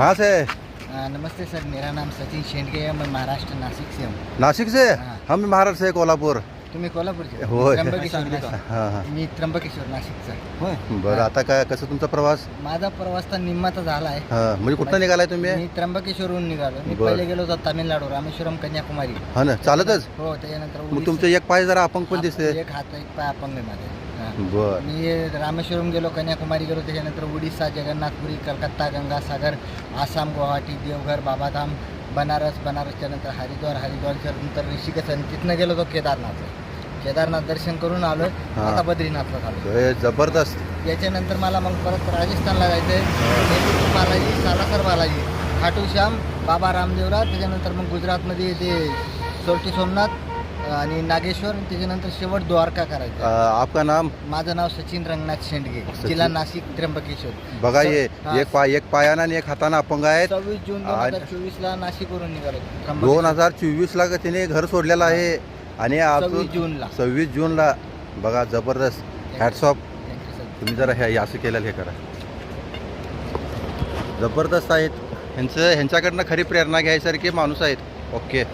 कहाँ से है? नमस्ते सर, मेरा नाम सचिन शेंडगे है. मैं महाराष्ट्र नाशिक से हूँ. नाशिक से? हाँ. हम महाराष्ट्र से कोल्हापूर. तुम्ही कोल्हापूरचे? होय. त्र्यंबकेश्वर नाशिक. हां हां. मी त्र्यंबकेश्वर नाशिकचा. होय. बरं, आता काय कसं तुमचा प्रवास? माझा प्रवास तर निम्माचा झाला आहे. हां, म्हणजे कुठं निघालाय तुम्ही? मी त्र्यंबकेश्वरहून निघालो. मी बरं. पहिले गेलो होतो तामिळनाडू, रामेश्वरम, कन्याकुमारी. हा ना, चालतच? हो, त्याच्यानंतर मग तुमचं एक पाय जरा अपंग पण दिसते. एक हात एक पाय अपंग आहे माझा. बर. मी रामेश्वरम गेलो, कन्याकुमारी गेलो, त्याच्यानंतर उडीसा, जगन्नाथपुरी, कलकत्ता, गंगासागर, आसाम, गुवाहाटी, देवघर, बाबाधाम, बनारसच्या नंतर हरिद्वारच्या नंतर ऋषिकेश, आणि तिथनं गेलो तो केदारनाथ दर्शन करून आलो. आता बद्रीनाथला झालो. जबरदस्त. याच्यानंतर मला मग परत राजस्थानला जायचं आहे. बालाजी, सालासर बालाजी, खाटू श्याम, बाबा रामदेवराज, त्याच्यानंतर मग गुजरातमध्ये ते सोरटी सोमनाथ आणि नागेश्वर, त्याच्यानंतर शेवट द्वारका करायचं. आपका नाम? माझं नाव सचिन रंगनाथ शेंडगे, जिल्हा नाशिक, त्र्यंबकेश्वर. बघा, ये एक पायानं आणि एक हातानं अपंग आहेत. 26 जून 2024ला नाशिकवरून निघालो. 2024 ला तिने घर सोडलेलं आहे आणि 26 जूनला बघा, जबरदस्त. Hats off. तुम्ही जरा हे असं केलेलं हे करा, जबरदस्त आहेत. ह्यांच्याकडनं खरी प्रेरणा घ्यायसारखे माणूस आहेत. ओके.